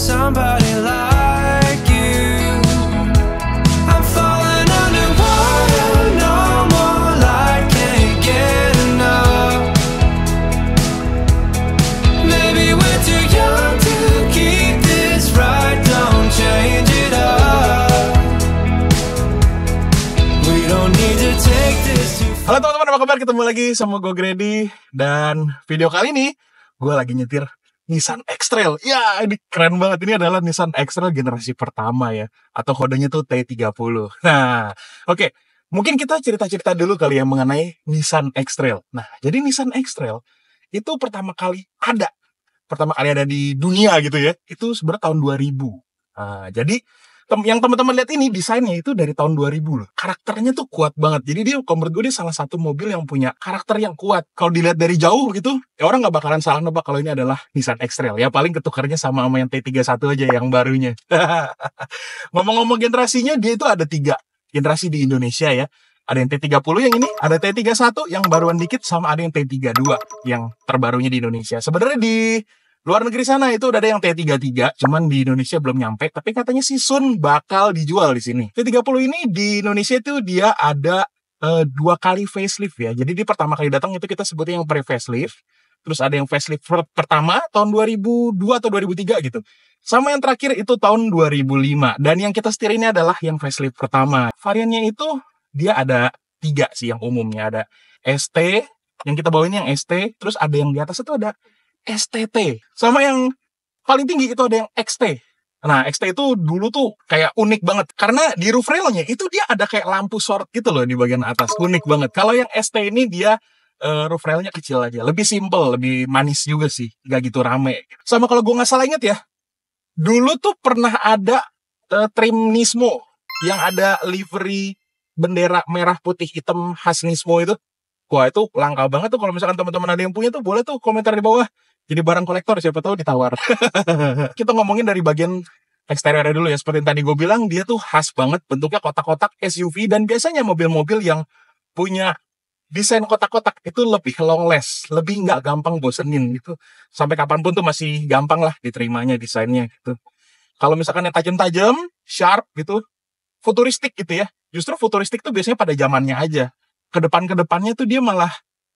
somebody like you. I'm falling underwater, no more light, can't get enough. Maybe we're too young to keep this right, don't change it up. We don't need to take this too far. Halo teman-teman, apa kabar? Ketemu lagi sama gue Grady. Dan video kali ini gue lagi nyetir Nissan X-Trail. Ya, ini keren banget. Ini adalah Nissan X-Trail generasi pertama ya, atau kodenya tuh T30. Nah, oke. Mungkin kita cerita-cerita dulu kali ya mengenai Nissan X-Trail. Nah, jadi Nissan X-Trail itu pertama kali ada di dunia gitu ya. Itu sebenarnya tahun 2000. Nah, jadi yang teman-teman lihat ini desainnya itu dari tahun 2000 loh. Karakternya tuh kuat banget. Jadi dia, kalau menurut gue, dia salah satu mobil yang punya karakter yang kuat. Kalau dilihat dari jauh gitu, ya orang nggak bakalan salah nebak kalau ini adalah Nissan X-Trail. Ya paling ketukarnya sama yang T31 aja yang barunya. Ngomong-ngomong generasinya, dia itu ada 3 generasi di Indonesia ya. Ada yang T30 yang ini, ada T31 yang baruan dikit, sama ada yang T32 yang terbarunya di Indonesia. Sebenarnya di luar negeri sana itu udah ada yang T33, cuman di Indonesia belum nyampe, tapi katanya sih soon bakal dijual di sini. T30 ini di Indonesia itu dia ada 2 kali facelift ya. Jadi di pertama kali datang itu kita sebutnya yang pre-facelift. Terus ada yang facelift pertama tahun 2002 atau 2003 gitu. Sama yang terakhir itu tahun 2005. Dan yang kita setir ini adalah yang facelift pertama. Variannya itu dia ada 3 sih yang umumnya. Ada ST, yang kita bawa ini yang ST. Terus ada yang di atas itu ada STT. Sama yang paling tinggi itu ada yang XT. Nah, XT itu dulu tuh kayak unik banget. Karena di roof railnya itu dia ada kayak lampu sorot gitu loh di bagian atas. Unik banget. Kalau yang ST ini dia roof railnya kecil aja. Lebih simple, lebih manis juga sih. Gak gitu rame. Sama kalau gue gak salah inget ya, dulu tuh pernah ada trim Nismo yang ada livery bendera merah putih hitam khas Nismo itu. Wah, itu langka banget tuh. Kalau misalkan teman-teman ada yang punya tuh, boleh tuh komentar di bawah. Jadi barang kolektor, siapa tahu ditawar. Kita ngomongin dari bagian eksteriornya dulu ya. Seperti yang tadi gue bilang, dia tuh khas banget. Bentuknya kotak-kotak SUV. Dan biasanya mobil-mobil yang punya desain kotak-kotak itu lebih long last. Lebih nggak gampang bosenin gitu. Sampai kapanpun tuh masih gampang lah diterimanya desainnya gitu. Kalau misalkan yang tajam-tajam, sharp gitu, futuristik gitu ya. Justru futuristik tuh biasanya pada zamannya aja. Kedepannya tuh dia malah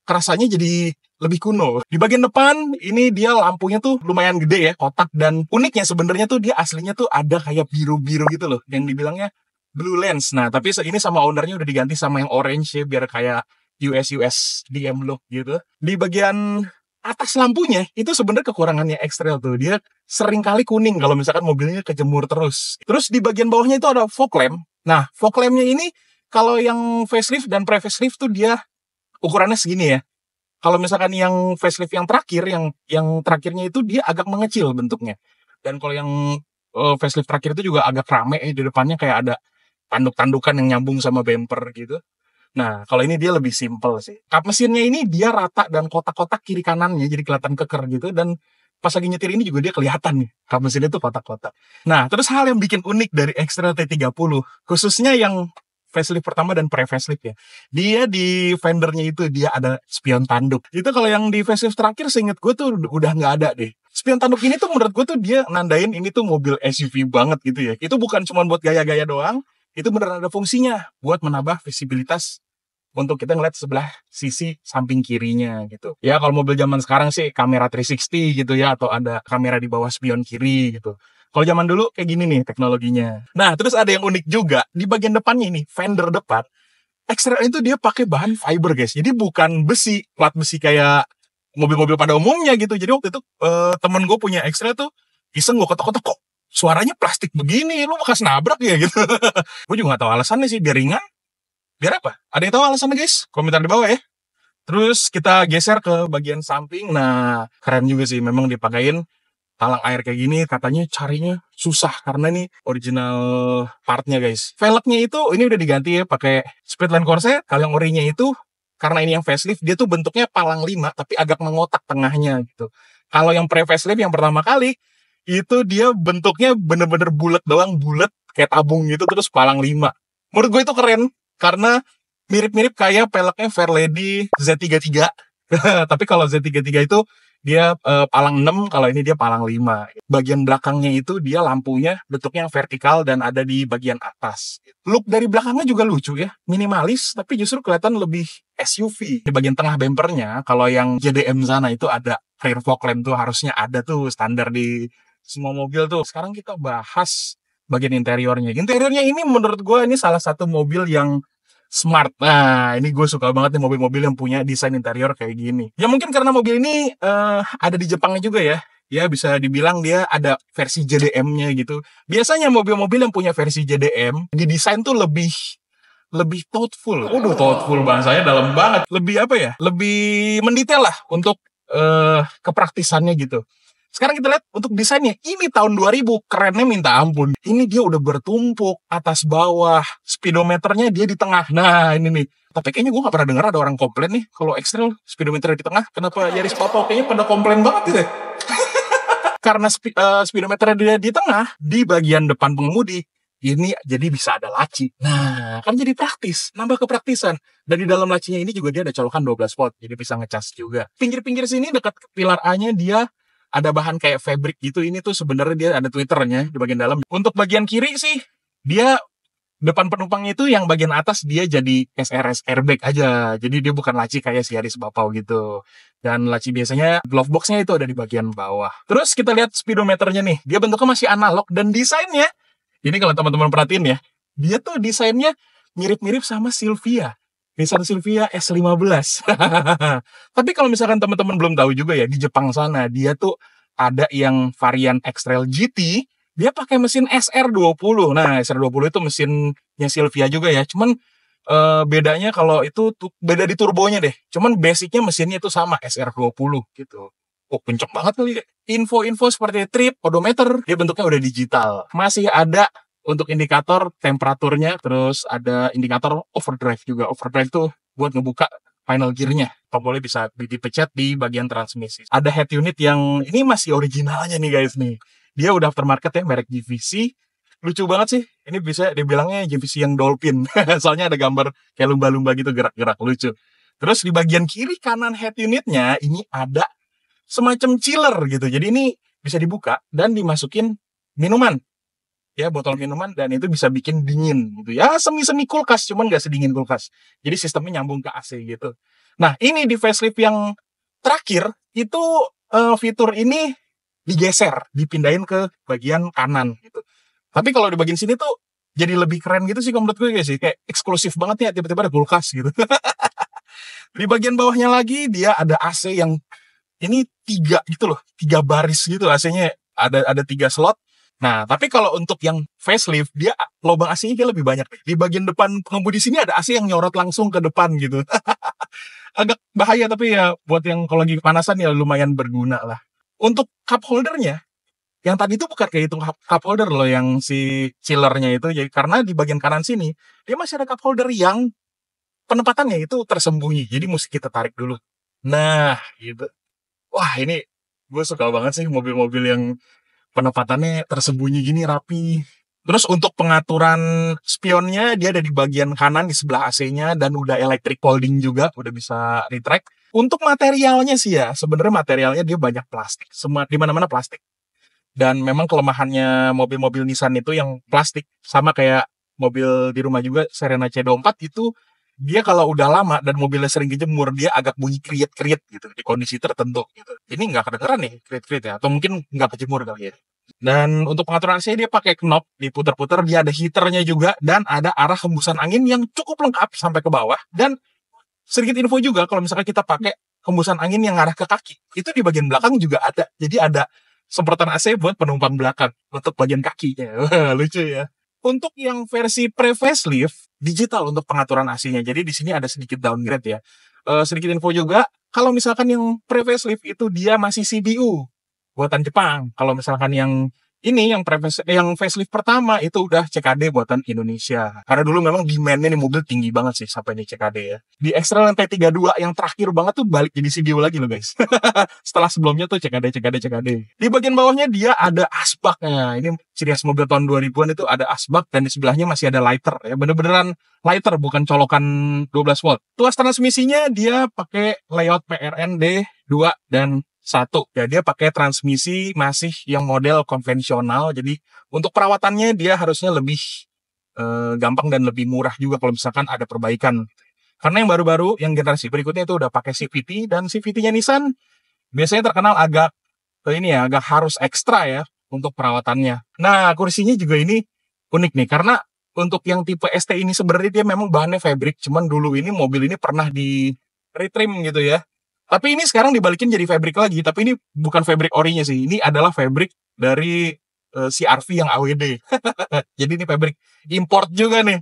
kerasanya jadi lebih kuno. Di bagian depan ini dia lampunya tuh lumayan gede ya, kotak, dan uniknya sebenarnya tuh dia aslinya tuh ada kayak biru-biru gitu loh, yang dibilangnya blue lens. Nah, tapi ini sama ownernya udah diganti sama yang orange ya, biar kayak US DM look gitu. Di bagian atas lampunya itu sebenarnya kekurangannya X-Trail tuh, dia sering kali kuning kalau misalkan mobilnya kejemur terus. Terus di bagian bawahnya itu ada fog lamp. Nah, fog lampnya ini kalau yang facelift dan pre-facelift tuh dia ukurannya segini ya. Kalau misalkan yang facelift yang terakhir, yang terakhirnya itu dia agak mengecil bentuknya. Dan kalau yang facelift terakhir itu juga agak rame di depannya, kayak ada tanduk-tandukan yang nyambung sama bumper gitu. Nah, kalau ini dia lebih simple sih. Kap mesinnya ini dia rata dan kotak-kotak kiri kanannya jadi kelihatan keker gitu. Dan pas lagi nyetir ini juga dia kelihatan nih, kap mesinnya tuh kotak-kotak. Nah, terus hal yang bikin unik dari X-Trail T30, khususnya yang facelift pertama dan pre-facelift ya, dia di fendernya itu dia ada spion tanduk. Itu kalau yang di facelift terakhir seinget gue tuh udah nggak ada deh. Spion tanduk ini tuh menurut gue tuh dia nandain ini tuh mobil SUV banget gitu ya. Itu bukan cuma buat gaya-gaya doang, itu beneran ada fungsinya buat menambah visibilitas untuk kita ngeliat sebelah sisi samping kirinya gitu. Ya kalau mobil zaman sekarang sih kamera 360 gitu ya, atau ada kamera di bawah spion kiri gitu. Kalau zaman dulu kayak gini nih teknologinya. Nah, terus ada yang unik juga. Di bagian depannya ini, fender depan, X-Trail itu dia pakai bahan fiber guys. Jadi bukan besi, plat besi kayak mobil-mobil pada umumnya gitu. Jadi waktu itu temen gue punya X-Trail tuh, iseng gue kotak-kotak, kok suaranya plastik begini, lu bekas nabrak ya gitu. Gue juga gak tahu alasannya sih, biar ringan. Biar apa? Ada yang tahu alasannya guys? Komentar di bawah ya. Terus kita geser ke bagian samping. Nah, keren juga sih, memang dipakein talang air kayak gini. Katanya carinya susah karena ini original partnya guys. Velgnya itu ini udah diganti ya pakai Speedline Corsair. Kalau yang orinya itu karena ini yang facelift, dia tuh bentuknya palang 5 tapi agak mengotak tengahnya gitu. Kalau yang pre-facelift yang pertama kali itu dia bentuknya bener-bener bulat doang, bulat kayak tabung gitu, terus palang 5. Menurut gue itu keren karena mirip-mirip kayak peleknya Fairlady Z33. Tapi kalau Z33 itu Dia palang 6, kalau ini dia palang 5. Bagian belakangnya itu dia lampunya bentuknya yang vertikal dan ada di bagian atas. Look dari belakangnya juga lucu ya. Minimalis tapi justru kelihatan lebih SUV. Di bagian tengah bempernya, kalau yang JDM sana itu ada rear fog lamp tuh harusnya ada tuh standar di semua mobil tuh. Sekarang kita bahas bagian interiornya. Interiornya ini menurut gue ini salah satu mobil yang smart. Nah, ini gue suka banget nih mobil-mobil yang punya desain interior kayak gini. Ya mungkin karena mobil ini ada di Jepangnya juga ya. Ya bisa dibilang dia ada versi JDM-nya gitu. Biasanya mobil-mobil yang punya versi JDM didesain tuh lebih thoughtful. Waduh, thoughtful bahasanya dalam banget. Lebih apa ya? Lebih mendetail lah untuk kepraktisannya gitu. Sekarang kita lihat untuk desainnya. Ini tahun 2000, kerennya minta ampun. Ini dia udah bertumpuk atas bawah. Speedometernya dia di tengah. Nah, ini nih. Tapi kayaknya gue gak pernah dengar ada orang komplain nih. Kalau X-Trail speedometer di tengah. Kenapa Yaris Papa kayaknya pada komplain banget gitu ya. Karena speedometernya dia di tengah. Di bagian depan pengemudi. Ini jadi bisa ada laci. Nah, kan jadi praktis. Nambah kepraktisan. Dan di dalam lacinya ini juga dia ada colokan 12 volt. Jadi bisa ngecas juga. Pinggir-pinggir sini dekat pilar A-nya dia ada bahan kayak fabric gitu. Ini tuh sebenarnya dia ada twitternya di bagian dalam. Untuk bagian kiri sih, dia depan penumpangnya itu yang bagian atas dia jadi SRS airbag aja. Jadi dia bukan laci kayak si Yaris Bapau gitu. Dan laci biasanya glove box-nya itu ada di bagian bawah. Terus kita lihat speedometernya nih. Dia bentuknya masih analog dan desainnya. Ini kalau teman-teman perhatiin ya. Dia tuh desainnya mirip-mirip sama Silvia. Nissan Silvia S15. Tapi kalau misalkan teman-teman belum tahu juga ya, di Jepang sana dia tuh ada yang varian X-Trail GT, dia pakai mesin SR20. Nah, SR20 itu mesinnya Silvia juga ya. Cuman bedanya kalau itu beda di turbonya deh. Cuman basicnya mesinnya itu sama SR20 gitu. Oh, kenceng banget kali ya. Info-info seperti trip, odometer, dia bentuknya udah digital. Masih ada untuk indikator temperaturnya, terus ada indikator overdrive juga. Overdrive tuh buat ngebuka final gear-nya. Tombolnya bisa dipencet di bagian transmisi. Ada head unit yang ini masih originalnya nih guys nih. Dia udah aftermarket ya, merek GVC. Lucu banget sih. Ini bisa dibilangnya GVC yang dolphin. Soalnya ada gambar kayak lumba-lumba gitu gerak-gerak, lucu. Terus di bagian kiri kanan head unitnya ini ada semacam chiller gitu. Jadi ini bisa dibuka dan dimasukin minuman. Ya, botol minuman, dan itu bisa bikin dingin gitu ya, semi-semi kulkas, cuman gak sedingin kulkas, jadi sistemnya nyambung ke AC gitu. Nah, ini di facelift yang terakhir itu fitur ini digeser, dipindahin ke bagian kanan gitu. Tapi kalau di bagian sini tuh jadi lebih keren gitu sih menurut gue guys sih, kayak eksklusif banget ya, tiba-tiba ada kulkas gitu. Di bagian bawahnya lagi dia ada AC yang ini 3 gitu loh, 3 baris gitu AC-nya, ada 3 slot. Nah, tapi kalau untuk yang facelift, dia lubang AC-nya kayak lebih banyak. Di bagian depan pengemudi sini ada AC yang nyorot langsung ke depan gitu. Agak bahaya, tapi ya buat yang kalau lagi kepanasan ya lumayan berguna lah. Untuk cup holdernya, yang tadi itu bukan kayak itu cup holder loh, yang si chillernya itu. Jadi karena di bagian kanan sini, dia masih ada cup holder yang penempatannya itu tersembunyi. Jadi mesti kita tarik dulu. Nah, gitu. Wah, ini gue suka banget sih mobil-mobil yang penempatannya tersembunyi gini, rapi. Terus untuk pengaturan spionnya dia ada di bagian kanan di sebelah AC-nya, dan udah electric folding juga, udah bisa retract. Untuk materialnya sih ya, sebenarnya materialnya dia banyak plastik, semua di mana-mana plastik. Dan memang kelemahannya mobil-mobil Nissan itu yang plastik, sama kayak mobil di rumah juga Serena C24 itu, dia kalau udah lama dan mobilnya sering dijemur, dia agak bunyi kriet-kriet gitu di kondisi tertentu gitu. Ini nggak kedengeran nih kriet-kriet ya, atau mungkin nggak kejemur kali ya. Dan untuk pengaturan AC dia pakai knob, diputer-puter, dia ada heaternya juga, dan ada arah hembusan angin yang cukup lengkap sampai ke bawah. Dan sedikit info juga, kalau misalkan kita pakai hembusan angin yang arah ke kaki, itu di bagian belakang juga ada. Jadi ada semprotan AC buat penumpang belakang untuk bagian kakinya. Lucu ya. Untuk yang versi pre-facelift, digital untuk pengaturan AC-nya. Jadi di sini ada sedikit downgrade ya. Sedikit info juga, kalau misalkan yang pre-facelift itu dia masih CBU buatan Jepang. Kalau misalkan yang ini yang facelift pertama itu udah CKD buatan Indonesia. Karena dulu memang demand-nya nih mobil tinggi banget sih sampai di CKD ya. Di X-Trail yang T32 yang terakhir banget tuh balik jadi CBU lagi loh guys. Setelah sebelumnya tuh CKD. Di bagian bawahnya dia ada asbaknya. Ini ciri khas mobil tahun 2000-an itu ada asbak, dan di sebelahnya masih ada lighter ya. Bener-beneran lighter, bukan colokan 12 volt. Tuas transmisinya dia pakai layout PRN D2 dan Satu, ya dia pakai transmisi masih yang model konvensional, jadi untuk perawatannya dia harusnya lebih gampang dan lebih murah juga kalau misalkan ada perbaikan. Karena yang baru-baru, yang generasi berikutnya itu udah pakai CVT, dan CVT-nya Nissan biasanya terkenal agak agak harus ekstra ya untuk perawatannya. Nah, kursinya juga ini unik nih, karena untuk yang tipe ST ini sebenarnya dia memang bahannya fabric, cuman dulu ini mobil ini pernah di retrim gitu ya. Tapi ini sekarang dibalikin jadi fabric lagi, tapi ini bukan fabric orinya sih. Ini adalah fabric dari CR-V yang AWD. Jadi ini fabric import juga nih.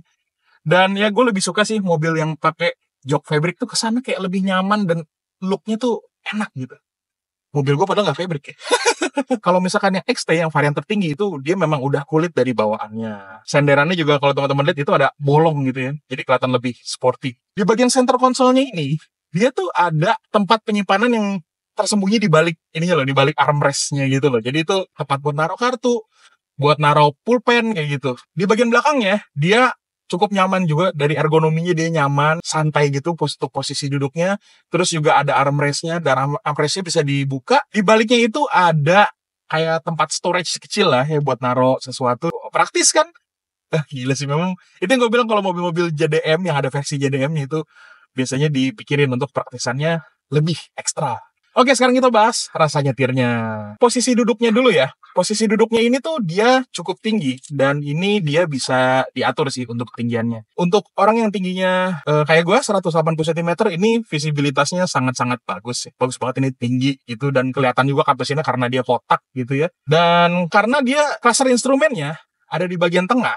Dan ya gue lebih suka sih mobil yang pakai jok fabric tuh kesana kayak lebih nyaman dan looknya tuh enak gitu. Mobil gue padahal nggak fabric ya. Kalau misalkan yang XT yang varian tertinggi itu dia memang udah kulit dari bawaannya. Senderannya juga kalau teman-teman lihat itu ada bolong gitu ya. Jadi kelihatan lebih sporty. Di bagian center konsolnya ini dia tuh ada tempat penyimpanan yang tersembunyi di balik ininya loh, di balik armrestnya gitu loh. Jadi itu tempat buat naruh kartu, buat naruh pulpen kayak gitu. Di bagian belakangnya dia cukup nyaman juga, dari ergonominya dia nyaman, santai gitu untuk posisi duduknya. Terus juga ada armrestnya, dan armrestnya bisa dibuka. Di baliknya itu ada kayak tempat storage kecil lah ya buat naruh sesuatu. Praktis kan? Gila sih memang. Itu yang gue bilang kalau mobil-mobil JDM yang ada versi JDM-nya itu biasanya dipikirin untuk praktisannya lebih ekstra. Oke, sekarang kita bahas rasa nyetirnya. Posisi duduknya dulu ya. Posisi duduknya ini tuh dia cukup tinggi, dan ini dia bisa diatur sih untuk ketinggiannya. Untuk orang yang tingginya kayak gue 180 cm, ini visibilitasnya sangat-sangat bagus. Bagus banget, ini tinggi gitu, dan kelihatan juga kap mesinnya karena dia kotak gitu ya. Dan karena dia cluster instrumennya ada di bagian tengah,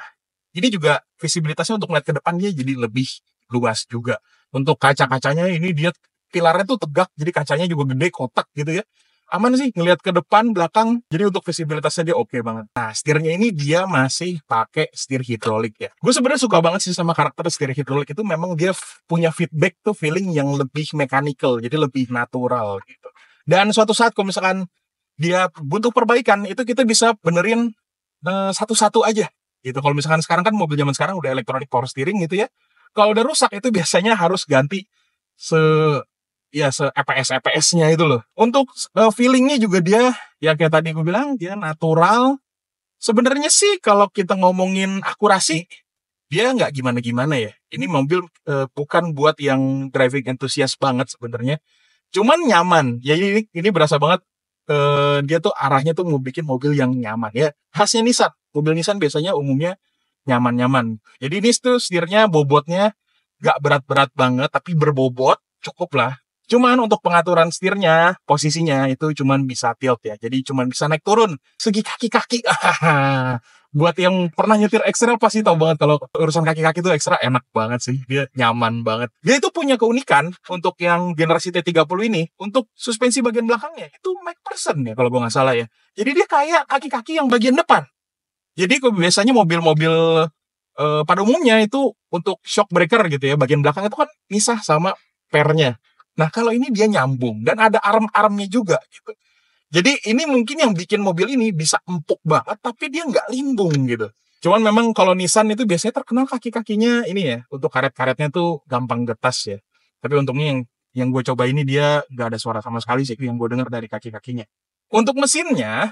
ini juga visibilitasnya untuk melihat ke depan dia jadi lebih luas juga. Untuk kaca-kacanya ini dia pilarnya tuh tegak, jadi kacanya juga gede, kotak gitu ya. Aman sih ngelihat ke depan, belakang. Jadi untuk visibilitasnya dia oke banget. Nah, setirnya ini dia masih pakai setir hidrolik ya. Gue sebenarnya suka banget sih sama karakter setir hidrolik itu, memang dia punya feedback tuh feeling yang lebih mechanical, jadi lebih natural gitu. Dan suatu saat kalau misalkan dia butuh perbaikan, itu kita bisa benerin satu-satu aja gitu. Kalau misalkan sekarang kan mobil zaman sekarang udah electronic power steering gitu ya. Kalau udah rusak itu biasanya harus ganti se EPS-EPS-nya itu loh. Untuk feelingnya juga dia, ya kayak tadi gue bilang, dia natural. Sebenarnya sih kalau kita ngomongin akurasi, dia nggak gimana-gimana ya. Ini mobil bukan buat yang driving enthusiast banget sebenarnya. Cuman nyaman. Ya ini berasa banget dia tuh arahnya tuh mau bikin mobil yang nyaman ya. Khasnya Nissan. Mobil Nissan biasanya umumnya nyaman-nyaman. Jadi ini tuh setirnya, bobotnya nggak berat-berat banget, tapi berbobot, cukup lah. Cuman untuk pengaturan setirnya, posisinya itu cuman bisa tilt ya. Jadi cuman bisa naik turun segi kaki-kaki. Buat yang pernah nyetir X-Trail pasti tahu banget kalau urusan kaki-kaki itu X-Trail enak banget sih. Dia nyaman banget. Dia itu punya keunikan untuk yang generasi T30 ini, untuk suspensi bagian belakangnya itu McPherson ya kalau gue nggak salah ya. Jadi dia kayak kaki-kaki yang bagian depan. Jadi biasanya mobil-mobil pada umumnya itu untuk shock breaker gitu ya, bagian belakang itu kan misah sama pernya. Nah, kalau ini dia nyambung dan ada arm-armnya juga gitu. Jadi ini mungkin yang bikin mobil ini bisa empuk banget, tapi dia nggak limbung gitu. Cuman memang kalau Nissan itu biasanya terkenal kaki-kakinya ini ya, untuk karet-karetnya tuh gampang getas ya. Tapi untungnya yang gue coba ini dia nggak ada suara sama sekali sih yang gue dengar dari kaki-kakinya. Untuk mesinnya,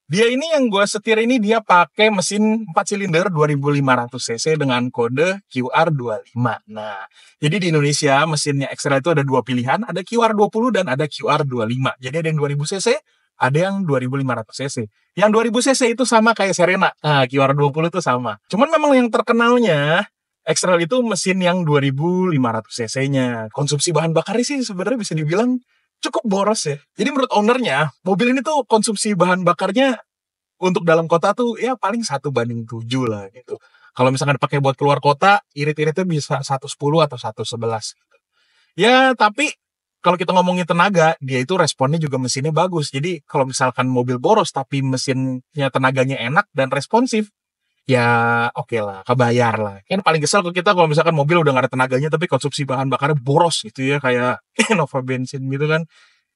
dia ini yang gue setir ini dia pakai mesin 4 silinder 2500 cc dengan kode QR25. Nah, jadi di Indonesia mesinnya X-Trail itu ada dua pilihan, ada QR20 dan ada QR25. Jadi ada yang 2000 cc, ada yang 2500 cc. Yang 2000 cc itu sama kayak Serena. Nah, QR20 itu sama. Cuman memang yang terkenalnya X-Trail itu mesin yang 2500 cc-nya. Konsumsi bahan bakarnya sih sebenarnya bisa dibilang cukup boros ya. Jadi menurut ownernya, mobil ini tuh konsumsi bahan bakarnya untuk dalam kota tuh ya paling 1:7 lah gitu. Kalau misalkan dipakai buat keluar kota, irit-iritnya bisa 110 atau 111 gitu. Ya, tapi kalau kita ngomongin tenaga, dia itu responnya juga mesinnya bagus. Jadi kalau misalkan mobil boros tapi mesinnya tenaganya enak dan responsif, ya oke lah, kebayar lah. Kan paling kesel ke kita kalau misalkan mobil udah gak ada tenaganya tapi konsumsi bahan bakarnya boros gitu ya, kayak Nova bensin gitu kan.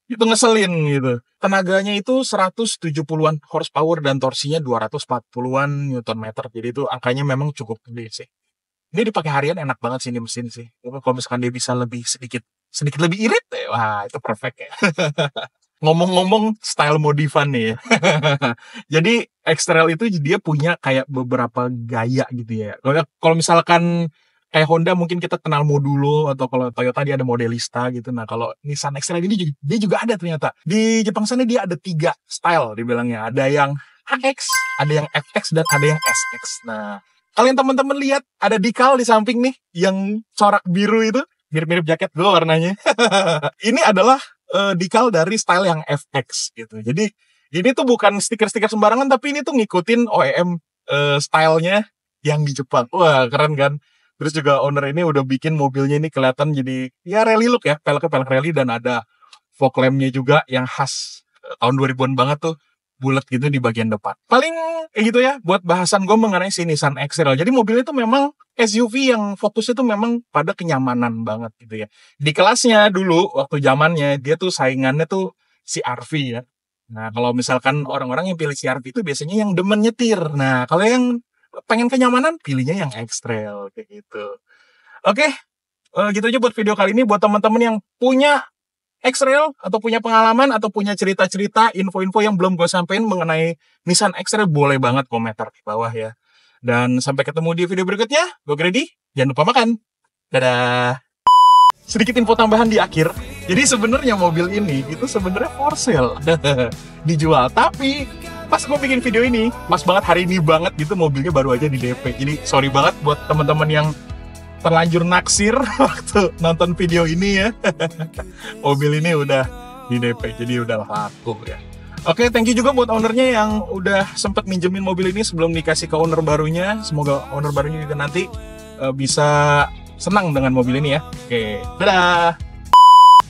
Itu ngeselin gitu. Tenaganya itu 170-an horsepower dan torsinya 240-an Newton meter. Jadi itu angkanya memang cukup gede sih. Ini dipakai harian enak banget sih ini mesin sih. Kalau misalkan dia bisa lebih sedikit lebih irit, wah itu perfect ya. ngomong-ngomong style modifan nih ya. Jadi X-Trail itu dia punya kayak beberapa gaya gitu ya. Kalau misalkan kayak Honda mungkin kita kenal Modulo, atau kalau Toyota dia ada Modelista gitu. Nah kalau Nissan X-Trail ini dia juga ada ternyata. Di Jepang sana dia ada 3 style dibilangnya. Ada yang AX, ada yang FX, dan ada yang SX. Nah kalian teman-teman lihat ada decal di samping nih yang corak biru itu, mirip-mirip jaket gue warnanya. Ini adalah decal dari style yang FX gitu. Jadi ini tuh bukan stiker-stiker sembarangan, tapi ini tuh ngikutin OEM stylenya yang di Jepang. Wah keren kan. Terus juga owner ini udah bikin mobilnya ini kelihatan jadi ya rally look ya, pelek rally, dan ada fog lamp-nya juga yang khas tahun 2000-an banget tuh, bulat gitu di bagian depan. Paling kayak gitu ya buat bahasan gue mengenai si Nissan X-Trail. Jadi mobilnya itu memang SUV yang fokusnya tuh memang pada kenyamanan banget gitu ya. Di kelasnya dulu waktu zamannya dia tuh saingannya tuh si RV ya. Nah kalau misalkan orang-orang yang pilih si RV itu biasanya yang demen nyetir. Nah kalau yang pengen kenyamanan pilihnya yang X-Trail kayak gitu. Oke, gitu aja buat video kali ini. Buat teman-teman yang punya X-Trail atau punya pengalaman atau punya cerita-cerita, info-info yang belum gue sampein mengenai Nissan X-Trail, boleh banget komentar di bawah ya. Dan sampai ketemu di video berikutnya. Gue Grady, jangan lupa makan. Dadah. Sedikit info tambahan di akhir. Jadi sebenarnya mobil ini itu sebenarnya for sale, dijual. Tapi pas gue bikin video ini, pas banget hari ini banget gitu, mobilnya baru aja di DP. Jadi sorry banget buat teman-teman yang terlanjur naksir waktu nonton video ini ya. Mobil ini udah di DP, jadi udah laku ya. Oke, thank you juga buat ownernya yang udah sempet minjemin mobil ini sebelum dikasih ke owner barunya. Semoga owner barunya juga nanti bisa senang dengan mobil ini ya. Oke, dadah.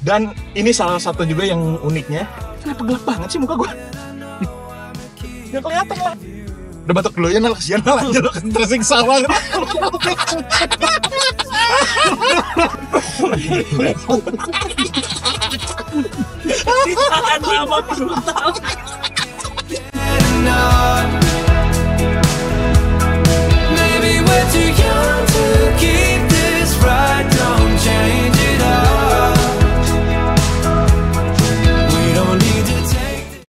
Dan ini salah satu juga yang uniknya. Kenapa gelap banget sih muka gue? Gak kelihatan lah. Udah batuk dulu ya, Nal. Kasian Nal aja lo, tersiksa banget. Ditahan sama brutal.